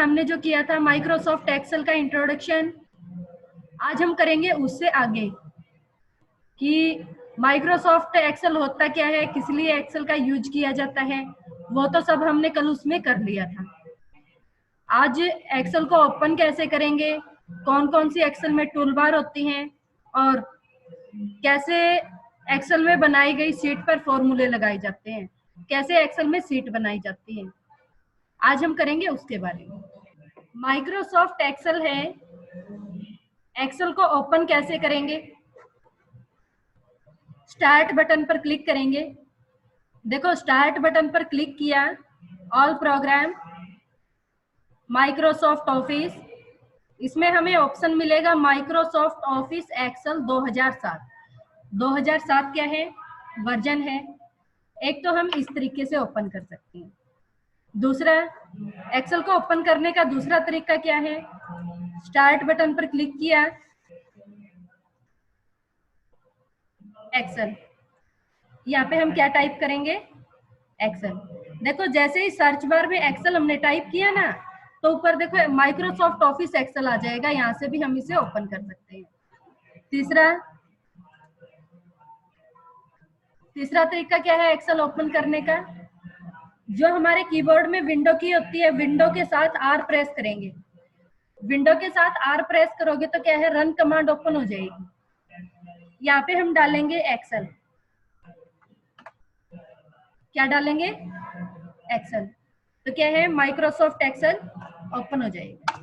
हमने जो किया था माइक्रोसॉफ्ट एक्सेल का इंट्रोडक्शन, आज हम करेंगे उससे आगे कि माइक्रोसॉफ्ट एक्सेल होता क्या है, किस लिए एक्सेल का यूज किया जाता है, वो तो सब हमने कल उसमें कर लिया था। आज एक्सेल को ओपन कैसे करेंगे, कौन कौन सी एक्सेल में टूल बार होती हैं और कैसे एक्सेल में बनाई गई सीट पर फॉर्मूले लगाए जाते हैं, कैसे एक्सेल में सीट बनाई जाती है, आज हम करेंगे उसके बारे में। माइक्रोसॉफ्ट एक्सेल है, एक्सेल को ओपन कैसे करेंगे, स्टार्ट बटन पर क्लिक करेंगे। देखो स्टार्ट बटन पर क्लिक किया, ऑल प्रोग्राम, माइक्रोसॉफ्ट ऑफिस, इसमें हमें ऑप्शन मिलेगा माइक्रोसॉफ्ट ऑफिस एक्सेल 2007। 2007 क्या है, वर्जन है। एक तो हम इस तरीके से ओपन कर सकते हैं। दूसरा, एक्सेल को ओपन करने का दूसरा तरीका क्या है, स्टार्ट बटन पर क्लिक किया, एक्सेल, यहाँ पे हम क्या टाइप करेंगे, एक्सेल। देखो जैसे ही सर्च बार में एक्सेल हमने टाइप किया ना, तो ऊपर देखो माइक्रोसॉफ्ट ऑफिस एक्सेल आ जाएगा, यहाँ से भी हम इसे ओपन कर सकते हैं। तीसरा तरीका क्या है एक्सेल ओपन करने का, जो हमारे कीबोर्ड में विंडो की होती है, विंडो के साथ आर प्रेस करेंगे। विंडो के साथ आर प्रेस करोगे तो क्या है, रन कमांड ओपन हो जाएगी। यहाँ पे हम डालेंगे एक्सेल, क्या डालेंगे, एक्सेल, तो क्या है, माइक्रोसॉफ्ट एक्सेल ओपन हो जाएगा।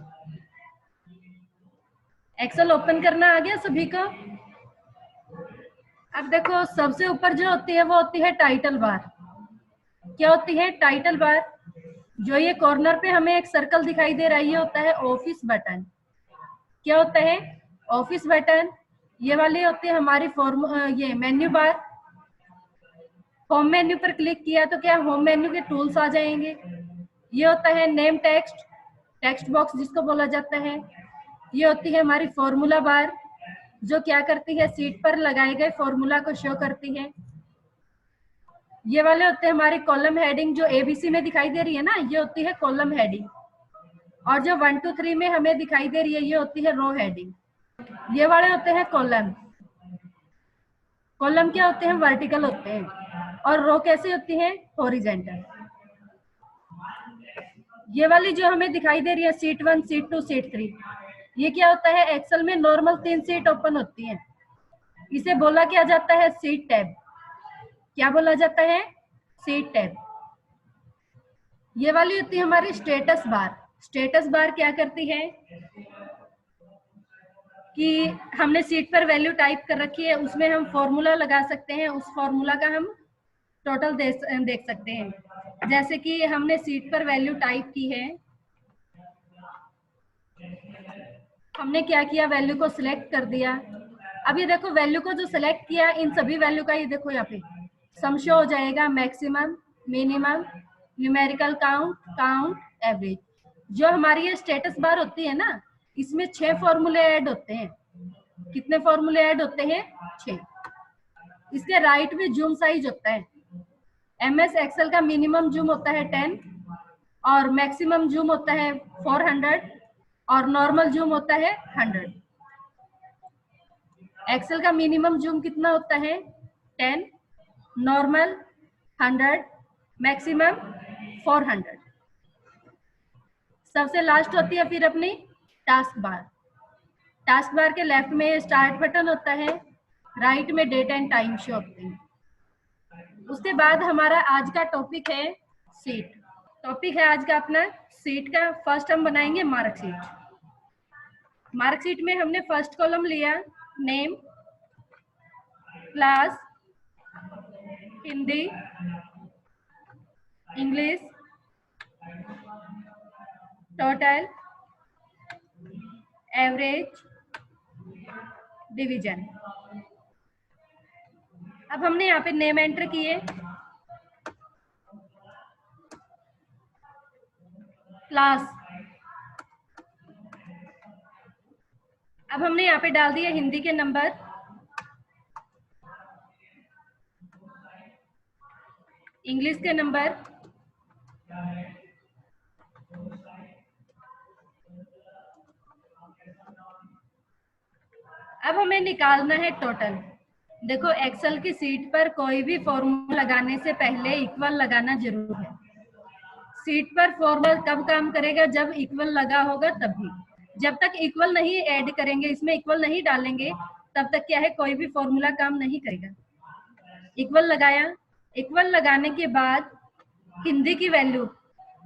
एक्सेल ओपन करना आ गया सभी को। अब देखो सबसे ऊपर जो होती है वो होती है टाइटल बार। क्या होती है, टाइटल बार। जो ये कॉर्नर पे हमें एक सर्कल दिखाई दे रहा है, ये होता है ऑफिस बटन। क्या होता है, ऑफिस बटन। ये वाली होती है हमारी ये मेन्यू बार। होम मेन्यू पर क्लिक किया तो क्या होम मेन्यू के टूल्स आ जाएंगे। ये होता है नेम टेक्स्ट, टेक्स्ट बॉक्स जिसको बोला जाता है। ये होती है हमारी फॉर्मूला बार, जो क्या करती है, सीट पर लगाए गए फॉर्मूला को शो करती है। ये वाले होते हैं हमारी कॉलम हेडिंग, जो एबीसी में दिखाई दे रही है ना, ये होती है कॉलम हेडिंग। और जो 1 2 3 में हमें दिखाई दे रही है, ये होती है रो हेडिंग। ये वाले होते हैं कॉलम। कॉलम क्या होते हैं, वर्टिकल होते हैं। और रो कैसी होती है, हॉरिजेंटल। ये वाली जो हमें दिखाई दे रही है, सीट 1, सीट 2, सीट 3, ये क्या होता है, एक्सेल में नॉर्मल 3 सीट ओपन होती है। इसे बोला क्या जाता है, सीट टैब। क्या बोला जाता है, सीट टैब। ये वाली होती है हमारी स्टेटस बार। स्टेटस बार क्या करती है कि हमने सीट पर वैल्यू टाइप कर रखी है, उसमें हम फॉर्मूला लगा सकते हैं, उस फॉर्मूला का हम टोटल देख सकते हैं। जैसे कि हमने सीट पर वैल्यू टाइप की है, हमने क्या किया, वैल्यू को सिलेक्ट कर दिया। अब ये देखो वैल्यू को जो सिलेक्ट किया, इन सभी वैल्यू का ये देखो यहाँ पे सम शो हो जाएगा, maximum, minimum, numerical count, count, average. जो हमारी ये स्टेटस बार होती है ना, इसमें 6 फॉर्मूले ऐड होते हैं। कितने फॉर्मूले ऐड होते हैं, 6। इसके राइट में जूम साइज होता है। एमएस एक्सेल का मिनिमम जूम होता है 10 और मैक्सिमम जूम होता है 400 और नॉर्मल जूम होता है 100। एक्सेल का मिनिमम जूम कितना होता है, 10, नॉर्मल 100, मैक्सिमम 400। सबसे लास्ट होती है फिर अपनी टास्क बार। टास्क बार के लेफ्ट में स्टार्ट बटन होता है, राइट में डेट एंड टाइम शो होते हैं। उसके बाद हमारा आज का टॉपिक है सीट। टॉपिक है आज का अपना सीट का। फर्स्ट हम बनाएंगे मार्कशीट। मार्कशीट में हमने फर्स्ट कॉलम लिया, name, class, Hindi, English, total, average, division. अब हमने यहाँ पे नेम एंटर किए, क्लास। अब हमने यहाँ पे डाल दिया हिंदी के नंबर, इंग्लिश के नंबर, अब हमें निकालना है टोटल। देखो एक्सेल की सीट पर कोई भी फॉर्मूला लगाने से पहले इक्वल लगाना जरूर है। सीट पर फॉर्मूला कब काम करेगा? जब इक्वल लगा होगा तभी। जब तक इक्वल नहीं ऐड करेंगे, इसमें इक्वल नहीं डालेंगे, तब तक क्या है, कोई भी फॉर्मूला काम नहीं करेगा। इक्वल लगाया, इक्वल लगाने के बाद हिंदी की वैल्यू,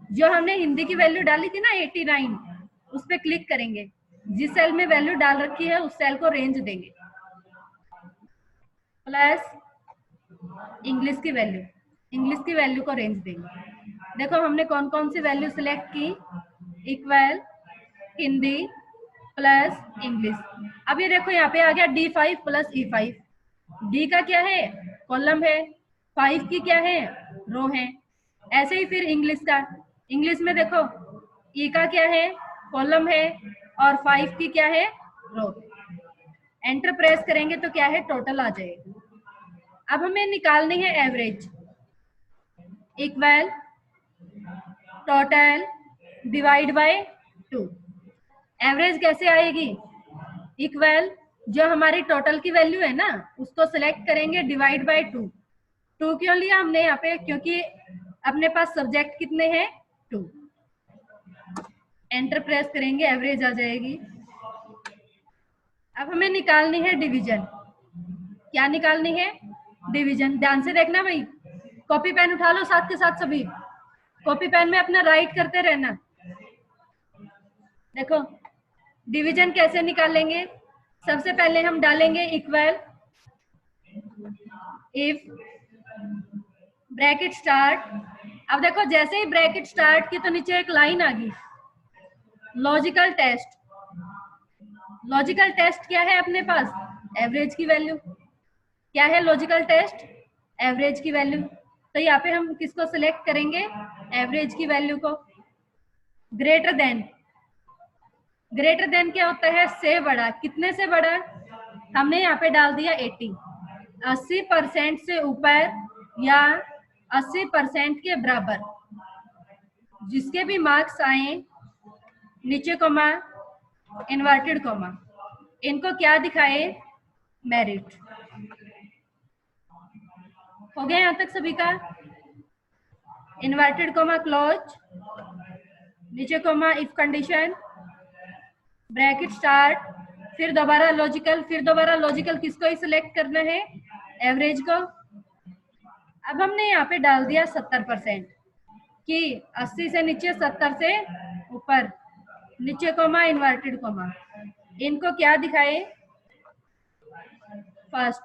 जो हमने हिंदी की वैल्यू डाली थी ना 89, उस पर क्लिक करेंगे। जिस सेल में वैल्यू डाल रखी है उस सेल को रेंज देंगे, प्लस इंग्लिश की वैल्यू, इंग्लिश की वैल्यू को रेंज देंगे। देखो हमने कौन कौन सी वैल्यू सिलेक्ट की, इक्वल, हिंदी प्लस इंग्लिश। अब ये देखो यहाँ पे आ गया D5 प्लस E5। डी का क्या है? कॉलम है। 5 की क्या है? रो है। ऐसे ही फिर इंग्लिश का, इंग्लिश में देखो ई का क्या है? कॉलम है, और 5 की क्या है? रो। एंटर प्रेस करेंगे तो क्या है? टोटल आ जाएगा। अब हमें निकालनी है average. Equal total divide by 2। Average कैसे आएगी? इक्वल जो हमारी टोटल की वैल्यू है ना, उसको सिलेक्ट करेंगे, डिवाइड बाय 2। 2 क्यों लिया हमने यहाँ पे? क्योंकि अपने पास सब्जेक्ट कितने हैं? 2। एंटर प्रेस करेंगे, एवरेज आ जाएगी। अब हमें निकालनी है डिवीजन। क्या निकालनी है? डिवीजन। ध्यान से देखना भाई, कॉपी पेन उठा लो साथ के साथ सभी, कॉपी पेन में अपना राइट करते रहना। देखो डिवीजन कैसे निकालेंगे? सबसे पहले हम डालेंगे इक्वल, इफ ब्रैकेट स्टार्ट। अब देखो जैसे ही ब्रैकेट स्टार्ट की तो नीचे एक लाइन आ गई, लॉजिकल टेस्ट। लॉजिकल टेस्ट क्या है अपने पास? एवरेज की वैल्यू। क्या है लॉजिकल टेस्ट? एवरेज की वैल्यू। तो यहाँ पे हम किसको सिलेक्ट करेंगे? एवरेज की वैल्यू को। ग्रेटर देन, ग्रेटर देन क्या होता है? से बड़ा। कितने से बड़ा? हमने यहाँ पे डाल दिया 80। 80% से ऊपर या 80% के बराबर जिसके भी मार्क्स आए, नीचे कोमा, इन्वर्टेड कोमा, इनको क्या दिखाए? मेरिट। हो गया यहाँ तक सभी का? इन्वर्टेड कोमा क्लोज, नीचे comma, if condition, bracket start, फिर दोबारा लॉजिकल, फिर दोबारा लॉजिकल। किसको ही सिलेक्ट करना है? एवरेज को। अब हमने यहाँ पे डाल दिया 70% कि 80 से नीचे, 70 से ऊपर, नीचे कोमा, इन्वर्टेड कोमा, इनको क्या दिखाए? First,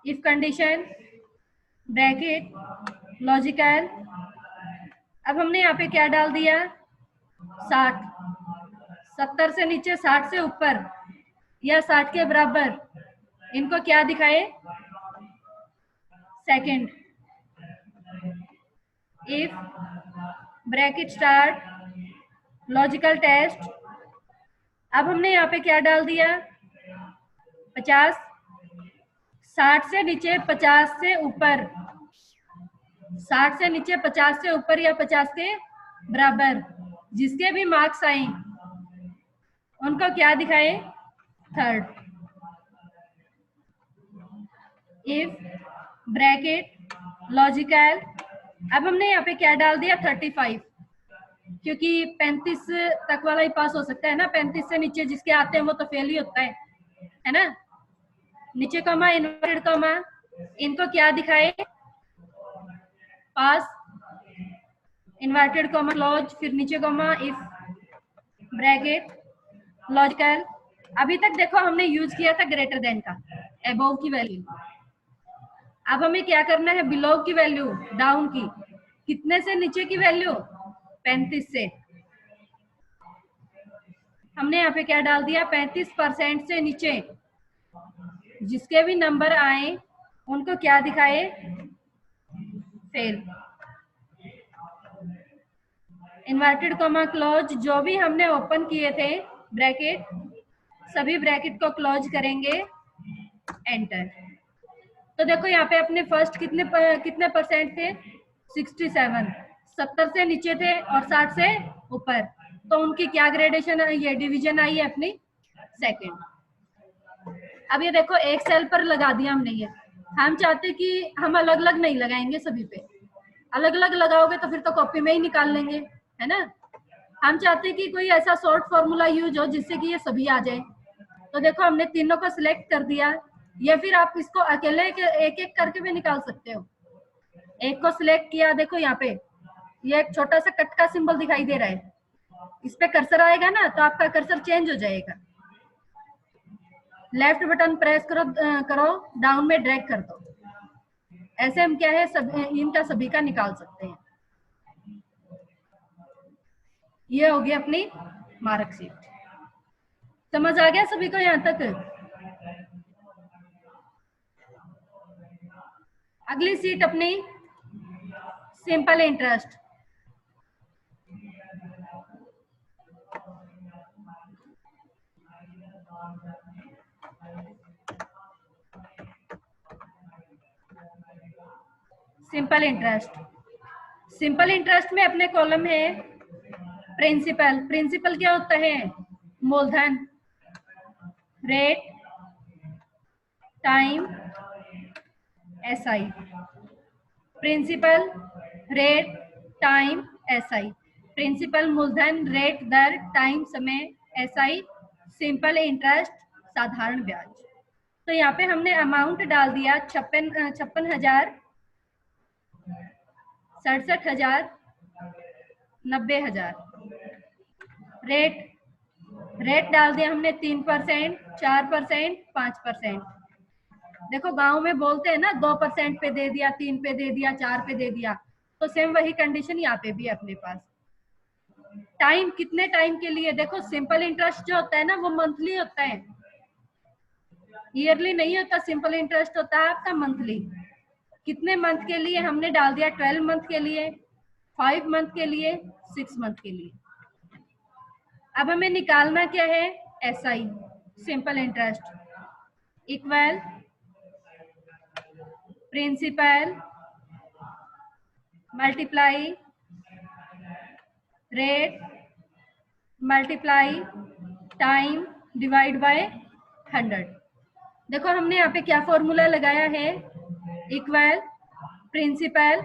if condition, bracket, logical. अब हमने यहाँ पे क्या डाल दिया? 60। 70 से नीचे, 60 से ऊपर या 60 के बराबर, इनको क्या दिखाए? Second, if bracket start, logical test. अब हमने यहाँ पे क्या डाल दिया? 50। 60 से नीचे, 50 से ऊपर, 60 से नीचे, 50 से ऊपर या 50 के बराबर जिसके भी मार्क्स आए, उनको क्या दिखाए? Third, if bracket logical. अब हमने यहाँ पे क्या डाल दिया? 35, क्योंकि 35 तक वाला ही पास हो सकता है ना, 35 से नीचे जिसके आते हैं वो तो फेल ही होता है ना। नीचे कॉमा, इन्वर्टेड कॉमा, इनको क्या दिखाए? पास, इन्वर्टेड कॉमा क्लोज, फिर नीचे कॉमा, इफ ब्रैकेट लॉजिकल। अभी तक देखो हमने यूज किया था ग्रेटर देन का, अबव की वैल्यू। अब हमें क्या करना है? बिलो की वैल्यू, डाउन की। कितने से नीचे की वैल्यू? 35 से। हमने यहाँ पे क्या डाल दिया? 35% से नीचे जिसके भी नंबर आए उनको क्या दिखाए? फेल। इन्वर्टेड कॉमा क्लोज, जो भी हमने ओपन किए थे ब्रैकेट, सभी ब्रैकेट को क्लोज करेंगे, एंटर। तो देखो यहाँ पे अपने फर्स्ट कितने परसेंट थे? 67। 70 से नीचे थे और 60 से ऊपर, तो उनकी क्या ग्रेडेशन आई है? डिवीजन आई है अपनी सेकंड। अब ये देखो एक सेल पर लगा दिया हमने ये। हम चाहते कि हम अलग अलग नहीं लगाएंगे सभी पे, अलग अलग लगाओगे तो फिर तो कॉपी में ही निकाल लेंगे, है ना। हम चाहते कि कोई ऐसा शॉर्ट फॉर्मूला यूज हो जिससे कि ये सभी आ जाए। तो देखो हमने तीनों को सिलेक्ट कर दिया, या फिर आप इसको अकेले एक एक करके भी निकाल सकते हो। एक को सिलेक्ट किया, देखो यहाँ पे ये एक छोटा सा कट का सिंबल दिखाई दे रहा है, इस पे कर्सर आएगा ना तो आपका कर्सर चेंज हो जाएगा। लेफ्ट बटन प्रेस करो डाउन में ड्रैग कर दो। ऐसे हम क्या है इनका सभी का निकाल सकते हैं। ये होगी अपनी मार्कशीट। समझ आ गया सभी को यहाँ तक? अगली सीट अपनी simple interest. Simple interest, simple interest में अपने कॉलम है प्रिंसिपल। प्रिंसिपल क्या होता है? मूलधन, rate, time, SI. Principal, rate, time, SI. Principal मूलधन, रेट दर, टाइम समय, एसआई सिंपल इंटरेस्ट साधारण ब्याज। तो यहाँ पे हमने अमाउंट डाल दिया 56,000, 67,000, 90,000। रेट डाल दिया हमने 3%, 4%, 5%। देखो गांव में बोलते हैं ना 2% पे दे दिया, 3 पे दे दिया, 4 पे दे दिया, तो सेम वही कंडीशन यहाँ पे भी है अपने पास। टाइम कितने टाइम के लिए? देखो सिंपल इंटरेस्ट जो होता है ना वो मंथली होता है, ईयरली नहीं होता। सिंपल इंटरेस्ट होता है आपका मंथली। कितने मंथ के लिए? हमने डाल दिया 12 मंथ के लिए, 5 मंथ के लिए, 6 मंथ के लिए। अब हमें निकालना क्या है? SI simple interest equal principal multiply rate multiply time divide by 100। देखो हमने यहाँ पे क्या फॉर्मूला लगाया है? Equal principal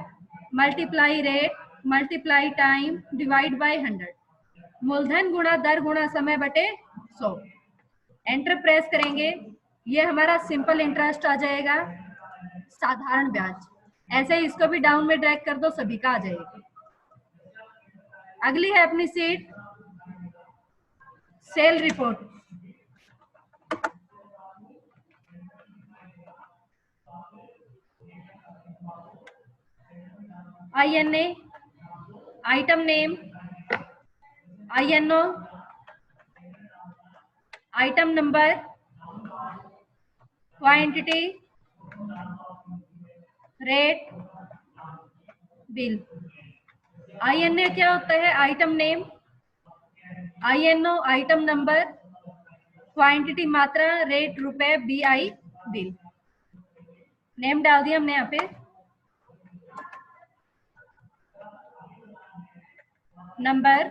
multiply rate multiply time divide by 100। मूलधन गुणा दर गुणा समय बटे 100। एंटर प्रेस करेंगे, ये हमारा सिंपल इंटरेस्ट आ जाएगा, साधारण ब्याज। ऐसे ही इसको भी डाउन में ड्रैग कर दो, सभी का आ जाएगा। अगली है अपनी sheet sale report. INA, item name, INO, item number, quantity, rate, bill. INA क्या होता है? Item name, INO item number, quantity मात्रा, रेट रुपए, BI बिल। नेम डाल दिया हमने यहाँ पे, नंबर,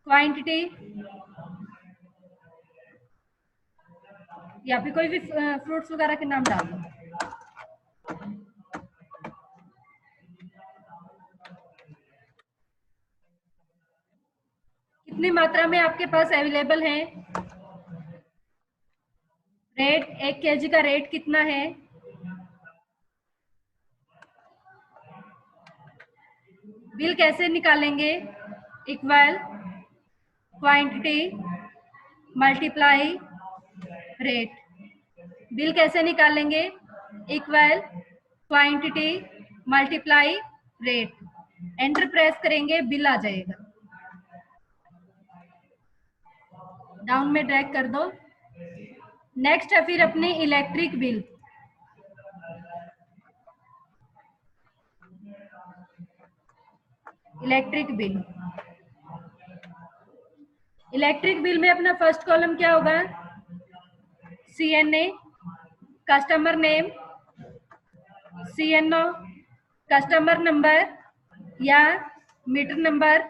क्वांटिटी, या फिर कोई भी फ्रूट्स वगैरह के नाम डाल दो। कितनी मात्रा में आपके पास अवेलेबल है? रेट, 1 kg का रेट कितना है? बिल कैसे निकालेंगे? Equal quantity multiply rate. Bill कैसे निकालेंगे? Equal quantity multiply rate. Enter press करेंगे, बिल आ जाएगा। डाउन में ड्रैग कर दो। नेक्स्ट है फिर अपनी electric bill. Electric bill, electric bill में अपना फर्स्ट कॉलम क्या होगा? CNA customer name, CNO customer number या मीटर नंबर,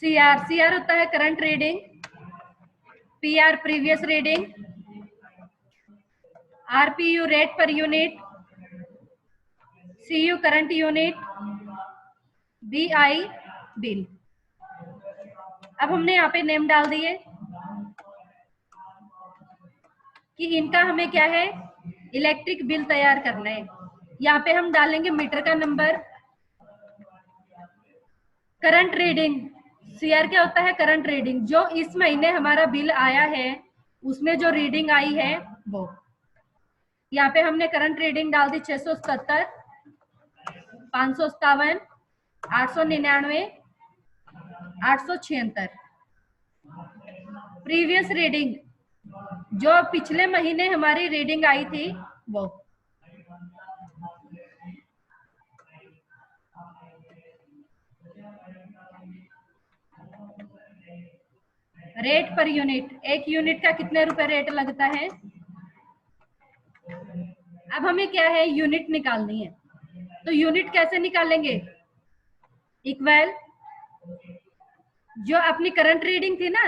CR होता है current reading, PR previous reading, RPU rate per unit, CU current unit, BI bill. अब हमने यहाँ पे नेम डाल दिए कि इनका हमें क्या है, इलेक्ट्रिक बिल तैयार करना है। यहाँ पे हम डालेंगे मीटर का नंबर, करंट रीडिंग, CR क्या होता है, करंट रीडिंग, जो इस महीने हमारा बिल आया है उसमें जो रीडिंग आई है वो। यहाँ पे हमने करंट रीडिंग डाल दी 677, 557, 899, 876। प्रीवियस रीडिंग, जो पिछले महीने हमारी रीडिंग आई थी वो। रेट पर यूनिट, एक यूनिट का कितने रुपए रेट लगता है। अब हमें क्या है, यूनिट निकालनी है। तो यूनिट कैसे निकालेंगे, इक्वल, जो अपनी करंट रीडिंग थी ना,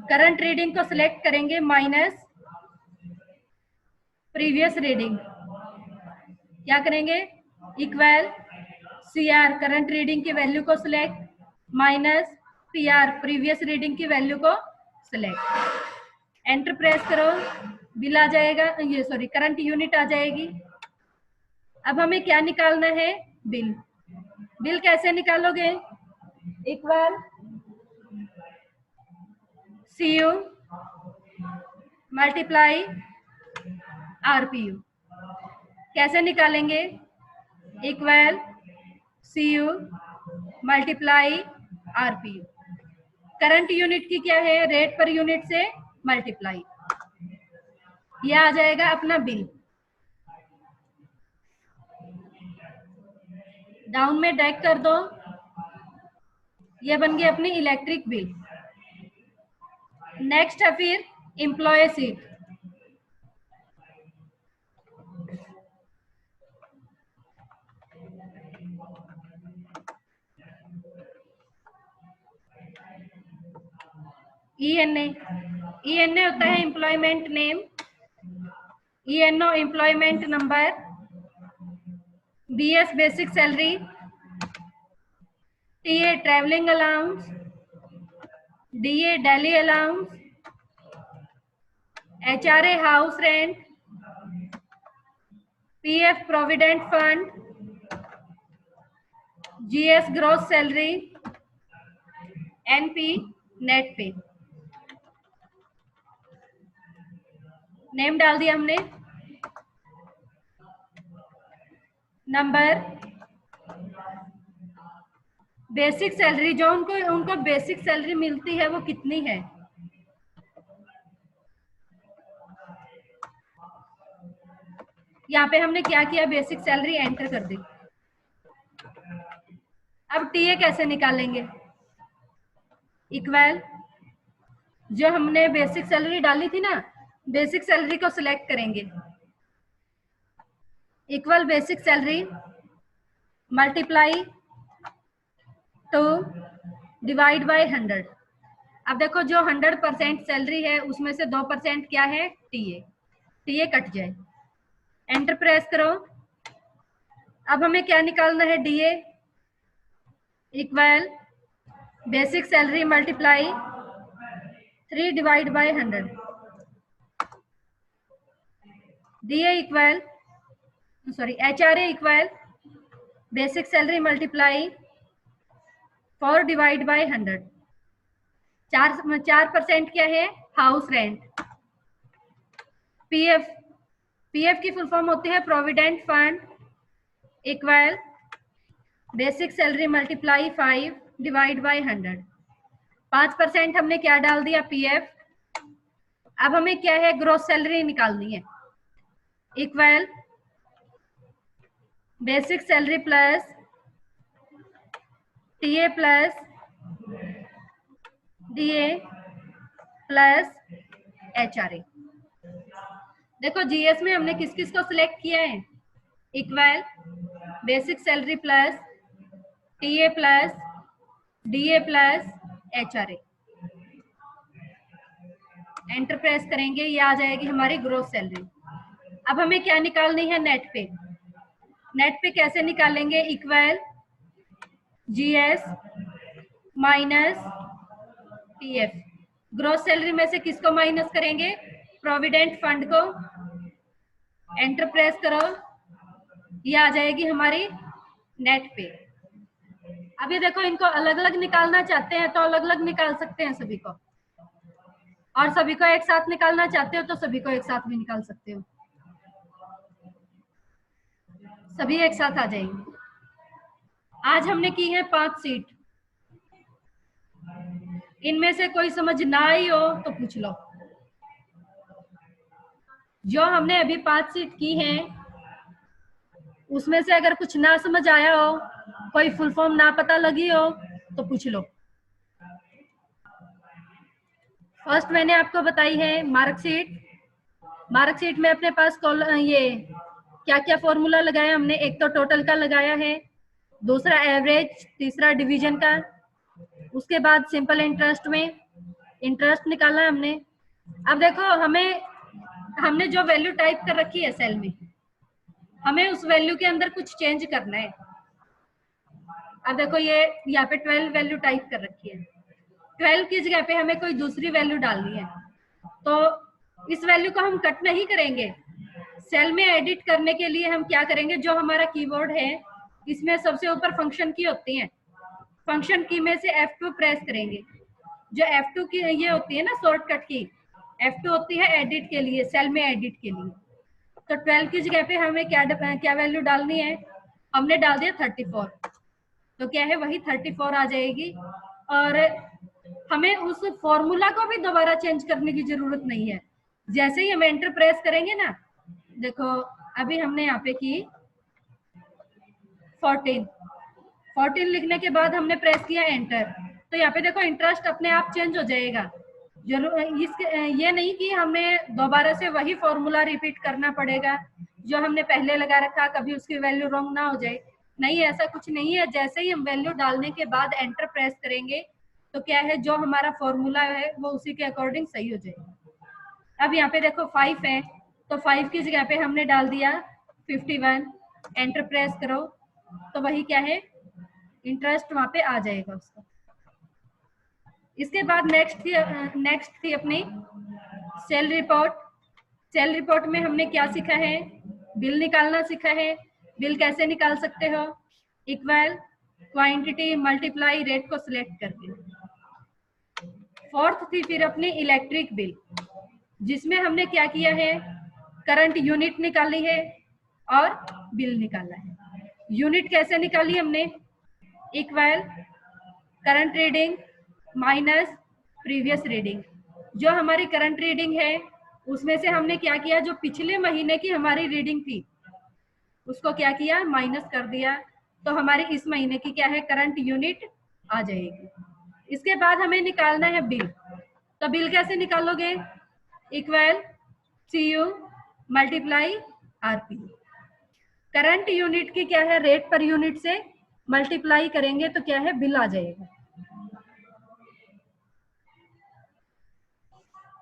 करंट रीडिंग को सिलेक्ट करेंगे माइनस प्रीवियस रीडिंग, क्या करेंगे, इक्वल CR करंट रीडिंग की वैल्यू को select minus PR previous reading की वैल्यू को सिलेक्ट। एंटर प्रेस करो, बिल आ जाएगा, ये सॉरी करंट यूनिट आ जाएगी। अब हमें क्या निकालना है, बिल। बिल कैसे निकालोगे, इक्वल CU मल्टीप्लाई RPU। कैसे निकालेंगे, equal CU multiply RPU। Current unit की क्या है, रेट पर यूनिट से मल्टीप्लाई, ये आ जाएगा अपना बिल। डाउन में ड्रैग कर दो, ये बन गई अपनी इलेक्ट्रिक बिल। नेक्स्ट है फिर एम्प्लॉय सीट। ENA होता है employment name, ENO employment number, BS basic salary, TA travelling allowance, DA daily allowance, HRA house rent, PF provident fund, GS gross salary, NP net पे। Name डाल दिया हमने, number, basic salary, जो उनको basic salary मिलती है वो कितनी है, यहाँ पे हमने क्या किया, बेसिक सैलरी एंटर कर दी। अब TA कैसे निकालेंगे, इक्वल, जो हमने बेसिक सैलरी डाली थी ना, बेसिक सैलरी को सिलेक्ट करेंगे, equal basic salary multiply 2 divide by 100। अब देखो जो 100% सैलरी है उसमें से 2% क्या है, TA कट जाए। एंटर प्रेस करो। अब हमें क्या निकालना है, DA equal basic salary multiply 3 divide by 100। DA equal sorry HRA equal basic salary multiply 4 divide by 100। 4% क्या है, हाउस रेंट। PF की फुल फॉर्म होती है provident fund equal basic salary multiply 5 divide by 100। 5% हमने क्या डाल दिया, PF। अब हमें क्या है, ग्रॉस सैलरी निकालनी है, equal basic salary plus TA plus DA plus HRA। देखो GS में हमने किस किस को सिलेक्ट किया है, equal basic salary plus TA plus DA plus HRA, enter press करेंगे, ये आ जाएगी हमारी ग्रोस सैलरी। अब हमें क्या निकालनी है, नेट पे। नेट पे कैसे निकालेंगे, equal GS minus PF। Gross salary में से किसको माइनस करेंगे, प्रोविडेंट फंड को। एंटर प्रेस करो, ये आ जाएगी हमारी नेट पे। अभी देखो, इनको अलग अलग निकालना चाहते हैं तो अलग अलग निकाल सकते हैं सभी को, और सभी को एक साथ निकालना चाहते हो तो सभी को एक साथ भी निकाल सकते हो, सभी एक साथ आ जाएंगे। आज हमने की है 5 सीट, इनमें से कोई समझ ना आई हो तो पूछ लो। जो हमने अभी 5 सीट की हैं उसमें से अगर कुछ ना समझ आया हो, कोई फुल फॉर्म ना पता लगी हो तो पूछ लो। फर्स्ट मैंने आपको बताई है मार्कशीट। मार्कशीट में अपने पास ये क्या क्या फॉर्मूला लगाया हमने, एक तो टोटल का लगाया है, दूसरा एवरेज, तीसरा डिवीजन का, उसके बाद सिंपल इंटरेस्ट में इंटरेस्ट निकाला हमने। अब देखो, हमने जो वैल्यू टाइप कर रखी है सेल में, हमें उस वैल्यू के अंदर कुछ चेंज करना है। अब देखो, ये यहाँ पे 12 वैल्यू टाइप कर रखी है, 12 की जगह पे हमें कोई दूसरी वैल्यू डालनी है, तो इस वैल्यू को हम कट नहीं करेंगे। सेल में एडिट करने के लिए हम क्या करेंगे, जो हमारा कीबोर्ड है इसमें सबसे ऊपर फंक्शन की होती है, फंक्शन की में से F2 प्रेस करेंगे। जो F2 की ये होती है ना शॉर्टकट की, F2 होती है एडिट के लिए, सेल में एडिट के लिए। तो 12 की जगह पे हमें क्या वैल्यू डालनी है, हमने डाल दिया 34, तो क्या है वही 34 आ जाएगी। और हमें उस फॉर्मूला को भी दोबारा चेंज करने की जरूरत नहीं है। जैसे ही हम एंटर प्रेस करेंगे ना, देखो अभी हमने यहाँ पे की 14 लिखने के बाद हमने प्रेस किया एंटर, तो यहाँ पे देखो इंटरेस्ट अपने आप चेंज हो जाएगा। ये नहीं कि हमें दोबारा से वही फॉर्मूला रिपीट करना पड़ेगा जो हमने पहले लगा रखा, कभी उसकी वैल्यू रॉन्ग ना हो जाए। नहीं, ऐसा कुछ नहीं है। जैसे ही हम वैल्यू डालने के बाद एंटर प्रेस करेंगे तो क्या है, जो हमारा फॉर्मूला है वो उसी के अकॉर्डिंग सही हो जाएगा। अब यहाँ पे देखो 5 है, तो 5 की जगह पे हमने डाल दिया 51। एंटर प्रेस करो तो वही क्या है, इंटरेस्ट वहां पे आ जाएगा उसका। इसके बाद नेक्स्ट थी अपनी सेल रिपोर्ट। सेल रिपोर्ट में हमने क्या सीखा है, बिल निकालना सीखा है। बिल कैसे निकाल सकते हो, इक्वल क्वांटिटी मल्टीप्लाई रेट को सिलेक्ट करके। फोर्थ थी फिर अपनी इलेक्ट्रिक बिल, जिसमें हमने क्या किया है, करंट यूनिट निकाली है और बिल निकाला है। यूनिट कैसे निकाली हमने, equal current reading minus previous reading. जो हमारी करंट रीडिंग है उसमें से हमने क्या किया, जो पिछले महीने की हमारी रीडिंग थी उसको क्या किया, माइनस कर दिया, तो हमारी इस महीने की क्या है, करंट यूनिट आ जाएगी। इसके बाद हमें निकालना है बिल। तो बिल कैसे निकालोगे, equal CU multiply RP। Current unit की क्या है, रेट पर यूनिट से मल्टीप्लाई करेंगे तो क्या है, बिल आ जाएगा।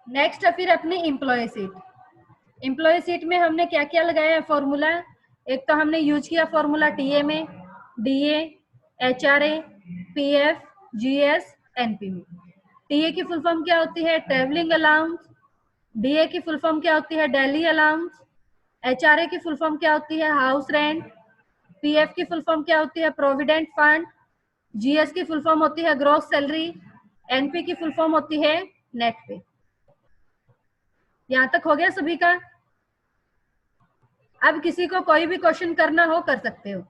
नेक्स्ट है फिर अपनी एम्प्लॉय सीट। एम्प्लॉय सीट में हमने क्या क्या लगाया है फॉर्मूला, एक तो हमने यूज किया फॉर्मूला टीए में, DA, HRA, PF, GS, NP में। टीए की फुल फॉर्म क्या होती है, ट्रेवलिंग अलाउंस। DA की फुल फॉर्म क्या होती है, डेली अलाउंस। HRA की फुल फॉर्म क्या होती है, हाउस रेंट। PF की फुल फॉर्म क्या होती है, प्रोविडेंट फंड। GS की फुल फॉर्म होती है ग्रॉस सैलरी। NP की फुल फॉर्म होती है नेट पे। यहाँ तक हो गया सभी का। अब किसी को कोई भी क्वेश्चन करना हो कर सकते हो,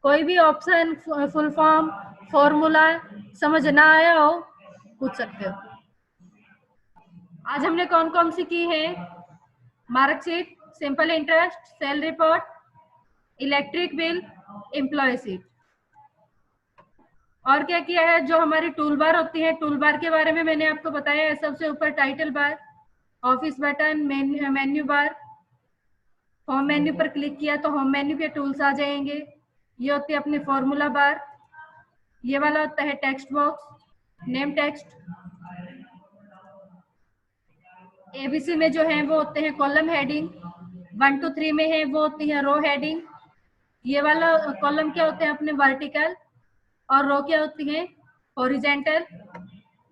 कोई भी ऑप्शन, फुल फॉर्म, फॉर्मूला समझ ना आया हो पूछ सकते हो। आज हमने कौन कौन सी की है, marksheet, simple interest, sale report, electric bill, employ sheet. और क्या किया है, जो हमारी टूल बार होती है, टूल बार के बारे में मैंने आपको बताया है। सबसे ऊपर title bar, office button, menu bar. Home menu पर क्लिक किया तो होम मेन्यू के टूल्स आ जाएंगे। ये होती है अपनी फॉर्मूला बार। ये वाला होता है text box. Name text. ABC में जो है वो होते हैं कॉलम हेडिंग, 1 to 3 में है वो होती है रो हेडिंग। ये वाला कॉलम क्या होते हैं अपने वर्टिकल, और रो क्या होती है हॉरिजेंटल।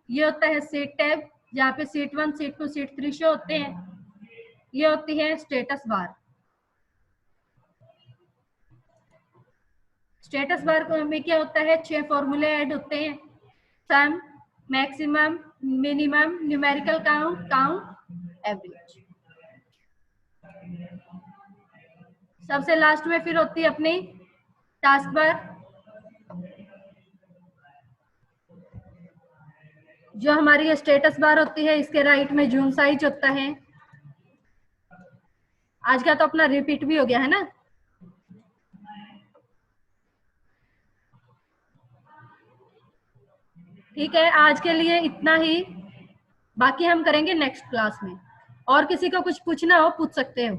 ये होता है सीट टैब, जहाँ पे सीट 1, सीट 2, सीट 3 शो होते हैं। ये होती है स्टेटस बार। स्टेटस बार में क्या होता है 6 फॉर्मूले ऐड होते हैं, sum, maximum, minimum, numerical count, count, average. सबसे लास्ट में फिर होती है अपनी टास्क बार, जो हमारी स्टेटस बार होती है। इसके राइट में जूम साइज होता है। आज का तो अपना रिपीट भी हो गया है ना। ठीक है, आज के लिए इतना ही, बाकी हम करेंगे नेक्स्ट क्लास में। और किसी को कुछ पूछना हो पूछ सकते हो।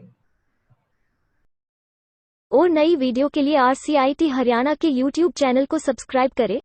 और नई वीडियो के लिए RCIT हरियाणा के YouTube चैनल को सब्सक्राइब करें